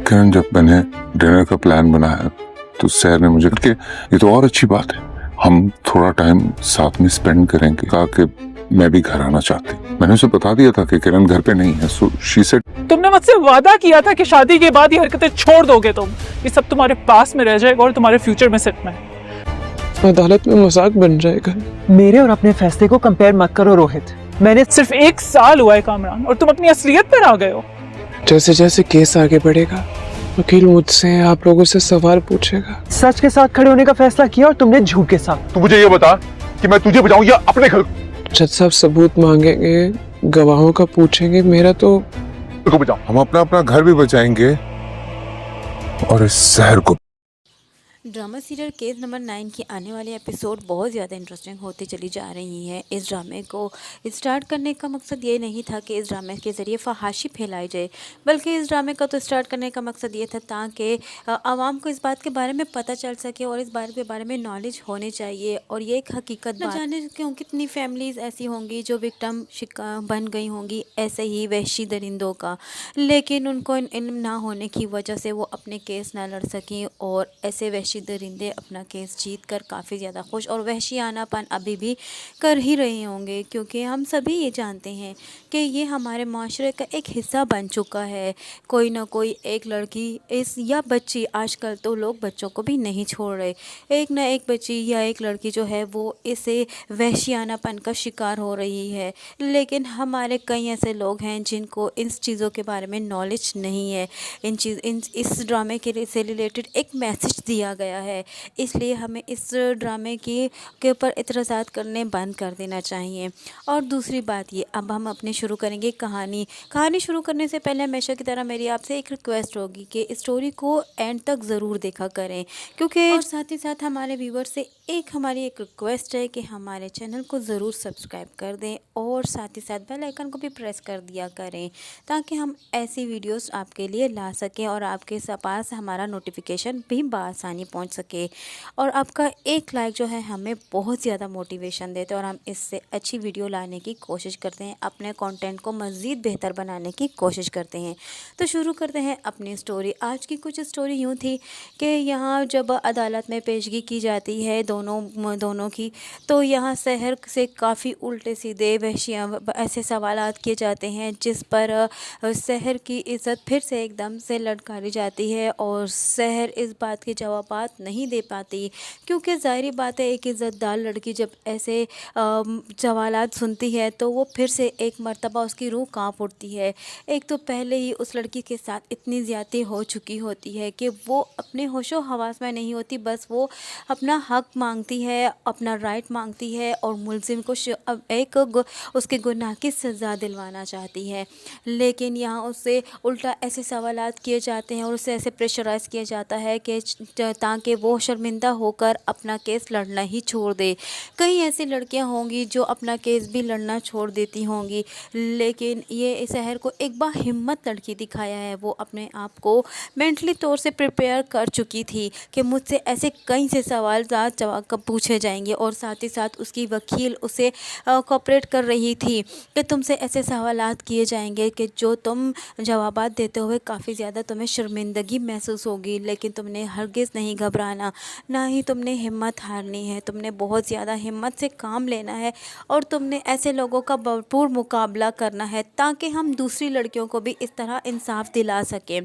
किरण, जब मैंने डिनर का प्लान बनाया तो सर ने मुझे कि ये तो और अच्छी बात है, हम थोड़ा टाइम साथ में स्पेंड करेंगे। कहा कि मैं भी घर आना चाहती। मैंने उसे बता दिया था कि किरण घर पे नहीं है, सो शी सेड तुमने मुझसे वादा किया था कि शादी के बाद ये हरकतें छोड़ दोगे तुम। ये सब तुम्हारे पास में रह जाएगा और तुम्हारे फ्यूचर में सेट में। अदालत में मजाक बन जाएगा। मेरे और अपने फैसले को कंपेयर मत करो रोहित। मैंने सिर्फ 1 साल हुआ है कामरान और तुम अपनी असलियत पर आ गए हो। जैसे जैसे केस आगे बढ़ेगा वकील मुझसे आप लोगों से सवाल पूछेगा। सच के साथ खड़े होने का फैसला किया और तुमने झूठ के साथ। तू मुझे ये बता कि मैं तुझे बचाऊं या अपने घर जज साहब सबूत मांगेंगे, गवाहों का पूछेंगे, मेरा तो को बचाऊं। हम अपना घर भी बचाएंगे और इस शहर को। ड्रामा सीरियल केस नंबर 9 की आने वाली एपिसोड बहुत ज़्यादा इंटरेस्टिंग होती चली जा रही है। इस ड्रामे को स्टार्ट करने का मकसद ये नहीं था कि इस ड्रामे के ज़रिए फहाशी फैलाई जाए, बल्कि इस ड्रामे का तो स्टार्ट करने का मकसद ये था ताकि आवाम को इस बात के बारे में पता चल सके और इस बात के बारे में नॉलेज होनी चाहिए। और ये एक हकीकत न जाने क्यों कितनी फैमिलीज़ ऐसी होंगी जो विक्टिम बन गई होंगी ऐसे ही वहशी दरिंदों का, लेकिन उनको इल्म ना होने की वजह से वो अपने केस ना लड़ सकें और ऐसे वहशी दरिंदे अपना केस जीत कर काफ़ी ज़्यादा खुश और वहशियानापन अभी भी कर ही रहे होंगे, क्योंकि हम सभी ये जानते हैं कि ये हमारे माशरे का एक हिस्सा बन चुका है। कोई ना कोई एक लड़की इस या बच्ची, आजकल तो लोग बच्चों को भी नहीं छोड़ रहे, एक ना एक बच्ची या एक लड़की जो है वो इसे वहशियानापन का शिकार हो रही है। लेकिन हमारे कई ऐसे लोग हैं जिनको इन चीज़ों के बारे में नॉलेज नहीं है। इस ड्रामे से रिलेटेड एक मैसेज दिया गया है, इसलिए हमें इस ड्रामे के ऊपर इतराज़ात करने बंद कर देना चाहिए। और दूसरी बात ये, अब हम अपनी शुरू करेंगे कहानी शुरू करने से पहले हमेशा की तरह मेरी आपसे एक रिक्वेस्ट होगी कि स्टोरी को एंड तक ज़रूर देखा करें, क्योंकि और साथ ही साथ हमारे व्यूवर्स से हमारी एक रिक्वेस्ट है कि हमारे चैनल को ज़रूर सब्सक्राइब कर दें और साथ ही साथ बेल आइकन को भी प्रेस कर दिया करें ताकि हम ऐसी वीडियोस आपके लिए ला सकें और आपके पास हमारा नोटिफिकेशन भी बआसानी पहुंच सके। और आपका एक लाइक जो है हमें बहुत ज़्यादा मोटिवेशन देते हैं और हम इससे अच्छी वीडियो लाने की कोशिश करते हैं, अपने कंटेंट को मज़ीद बेहतर बनाने की कोशिश करते हैं। तो शुरू करते हैं अपनी स्टोरी। आज की कुछ स्टोरी यूँ थी कि यहाँ जब अदालत में पेशगी की जाती है दोनों की, तो यहाँ शहर से काफ़ी उल्टे सीधे वहशियाँ ऐसे सवालात किए जाते हैं जिस पर शहर की इज़्ज़त फिर से एकदम से ललकारी जाती है और शहर इस बात के जवाबात नहीं दे पाती, क्योंकि ज़ाहिरी बात है एक इज़्ज़तदार लड़की जब ऐसे सवालात सुनती है तो वो फिर से एक मर्तबा उसकी रूह कांप उठती है। एक तो पहले ही उस लड़की के साथ इतनी ज़्यादती हो चुकी होती है कि वो अपने होशो हवास में नहीं होती, बस वो अपना हक मांगती है, अपना राइट मांगती है और मुलजिम को उसके गुनाह की सज़ा दिलवाना चाहती है। लेकिन यहाँ उससे उल्टा ऐसे सवालात किए जाते हैं और उसे ऐसे प्रेशराइज़ किया जाता है कि ताकि वो शर्मिंदा होकर अपना केस लड़ना ही छोड़ दे। कई ऐसी लड़कियां होंगी जो अपना केस भी लड़ना छोड़ देती होंगी, लेकिन ये शहर को एक बार हिम्मत लड़की दिखाया है। वो अपने आप को मेंटली तौर से प्रिपेयर कर चुकी थी कि मुझसे ऐसे कई से सवाल पूछे जाएंगे और साथ ही साथ उसकी वकील उसे कोऑपरेट कर रही थी कि तुमसे ऐसे सवालात किए जाएंगे कि जो तुम जवाबात देते हुए काफ़ी ज़्यादा तुम्हें शर्मिंदगी महसूस होगी, लेकिन तुमने हरगिज़ नहीं घबराना, ना ही तुमने हिम्मत हारनी है। तुमने बहुत ज़्यादा हिम्मत से काम लेना है और तुमने ऐसे लोगों का भरपूर मुकाबला करना है ताकि हम दूसरी लड़कियों को भी इस तरह इंसाफ दिला सकें।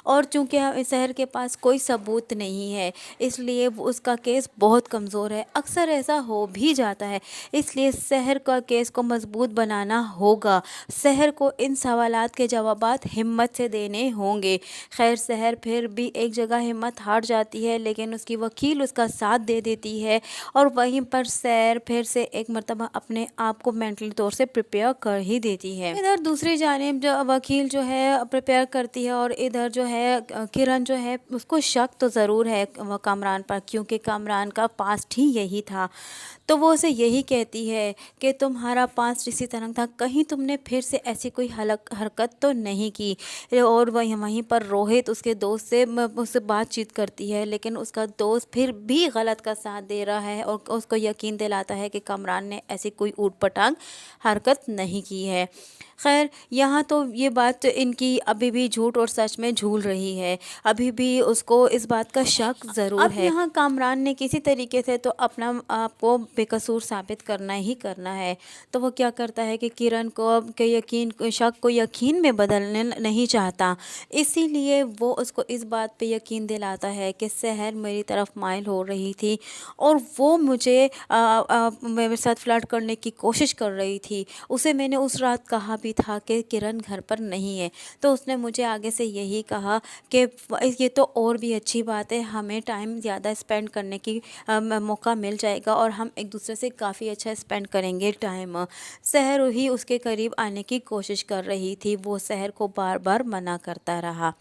और चूँकि शहर के पास कोई सबूत नहीं है इसलिए उसका केस बहुत कमज़ोर है, अक्सर ऐसा हो भी जाता है, इसलिए शहर का केस को मजबूत बनाना होगा। शहर को इन सवालात के जवाबात हिम्मत से देने होंगे। खैर शहर फिर भी एक जगह हिम्मत हार जाती है, लेकिन उसकी वकील उसका साथ दे देती है और वहीं पर शहर फिर से एक मर्तबा अपने आप को मेंटली तौर से प्रिपेयर कर ही देती है। इधर दूसरी जानिब जो वकील जो है प्रिपेयर करती है और इधर जो है किरण जो है उसको शक तो ज़रूर है कामरान पर, क्योंकि कामरान का पास्ट ही यही था। तो वो उसे यही कहती है कि तुम्हारा पास्ट इसी तरह था, कहीं तुमने फिर से ऐसी कोई हरकत तो नहीं की। और वहीं पर रोहित उसके दोस्त से उससे बातचीत करती है, लेकिन उसका दोस्त फिर भी गलत का साथ दे रहा है और उसको यकीन दिलाता है कि कामरान ने ऐसी कोई ऊट-पटांग हरकत नहीं की है। खैर यहाँ तो ये बात इनकी अभी भी झूठ और सच में झूल रही है, अभी भी उसको इस बात का शक ज़रूर है। अब यहाँ कामरान ने किसी तरीके से तो अपना आपको बेकसूर साबित करना ही करना है, तो वो क्या करता है कि किरण को के शक को यकीन में बदलने नहीं चाहता, इसीलिए वो उसको इस बात पे यकीन दिलाता है कि सहर मेरी तरफ माइल हो रही थी और वो मुझे मेरे साथ फ्लर्ट करने की कोशिश कर रही थी। उसे मैंने उस रात कहा भी था कि किरण घर पर नहीं है, तो उसने मुझे आगे से यही कहा कि ये तो और भी अच्छी बात है, हमें टाइम ज़्यादा स्पेंड करने की मौका मिल जाएगा और हम एक दूसरे से काफ़ी अच्छा स्पेंड करेंगे टाइम। सहर ही उसके करीब आने की कोशिश कर रही थी, वो सहर को बार बार मना करता रहा।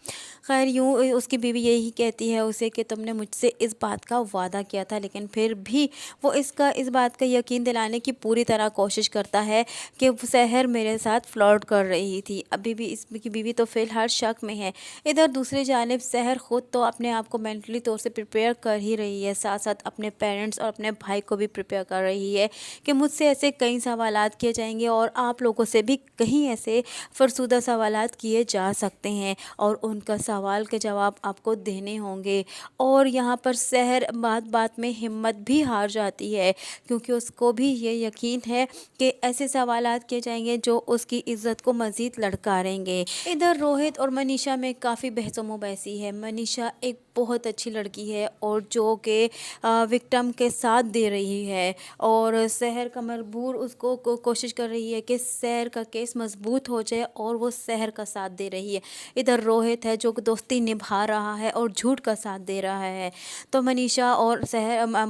खैर यूँ उसकी बीवी यही कहती है उसे कि तुमने मुझसे इस बात का वादा किया था, लेकिन फिर भी वो इस बात का यकीन दिलाने की पूरी तरह कोशिश करता है कि सहर मेरे साथ फ्लर्ट कर रही थी। अभी भी इसकी बीवी तो फिलहाल शक में है। इधर दूसरी जानिब सहर खुद तो अपने आप को मेंटली तौर से प्रिपेयर कर ही रही है, साथ साथ अपने पेरेंट्स और अपने भाई को भी प्रिपेयर कर रही है कि मुझसे ऐसे कई सवालात किए जाएंगे और आप लोगों से भी कहीं ऐसे फरसूदा सवालात किए जा सकते हैं और उनका सवाल के जवाब आपको देने होंगे। और यहाँ पर सहर बात बात में हिम्मत भी हार जाती है, क्योंकि उसको भी ये यकीन है कि ऐसे सवालात किए जाएंगे जो उसकी इज़्ज़त को मज़ीद लड़कारेंगे। इधर रोहित और मनीषा में काफ़ी बहस मुबहसी है। मनीषा एक बहुत अच्छी लड़की है और जो कि विक्टिम के साथ दे रही है और सहर का मजबूर उसको कोशिश कर रही है कि सहर का केस मजबूत हो जाए और वो सहर का साथ दे रही है। इधर रोहित है जो दोस्ती निभा रहा है और झूठ का साथ दे रहा है। तो मनीषा और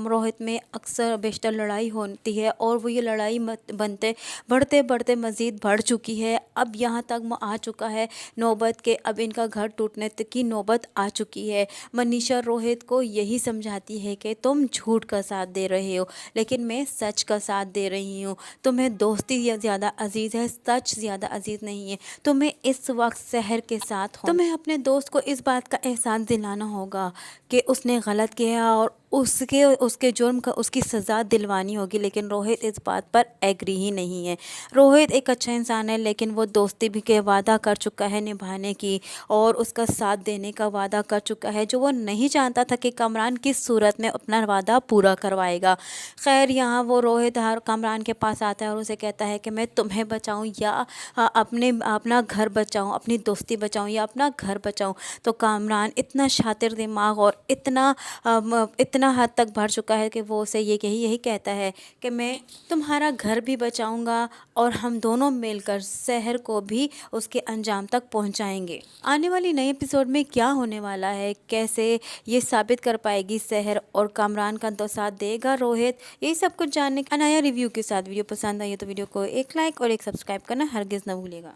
रोहित में अक्सर बेशतर लड़ाई होती है और वो ये लड़ाई बढ़ते बढ़ते मज़ीद बढ़ चुकी है। अब यहाँ तक आ चुका है नौबत के अब इनका घर टूटने तक की नौबत आ चुकी है। मनीषा रोहित को यही समझाती है कि तुम झूठ का साथ दे रहे हो, लेकिन मैं सच का साथ दे रही हूँ। तुम्हें दोस्ती ज़्यादा अजीज़ है, सच ज़्यादा अजीज़ नहीं है। तुम्हें इस वक्त सहर के साथ हो, तुम्हें अपने दोस्त को इस बात का एहसास दिलाना होगा कि उसने गलत किया और उसके जुर्म का उसकी सज़ा दिलवानी होगी। लेकिन रोहित इस बात पर एग्री ही नहीं है। रोहित एक अच्छा इंसान है, लेकिन वो दोस्ती भी के वादा कर चुका है निभाने की और उसका साथ देने का वादा कर चुका है, जो वो नहीं जानता था कि कामरान किस सूरत में अपना वादा पूरा करवाएगा। खैर यहाँ वो रोहित कामरान के पास आता है और उसे कहता है कि मैं तुम्हें बचाऊँ या अपना घर बचाऊँ, अपनी दोस्ती बचाऊँ या अपना घर बचाऊँ। तो कामरान इतना शातिर दिमाग और इतना हद तक बढ़ चुका है कि वो उसे यही कहता है कि मैं तुम्हारा घर भी बचाऊंगा और हम दोनों मिलकर शहर को भी उसके अंजाम तक पहुंचाएंगे। आने वाली नई एपिसोड में क्या होने वाला है, कैसे ये साबित कर पाएगी शहर और कामरान का तो साथ देगा रोहित, यही सब कुछ जानने का नया रिव्यू के साथ वीडियो पसंद आई तो वीडियो को एक लाइक और एक सब्सक्राइब करना हरगिज़ न भूलिएगा।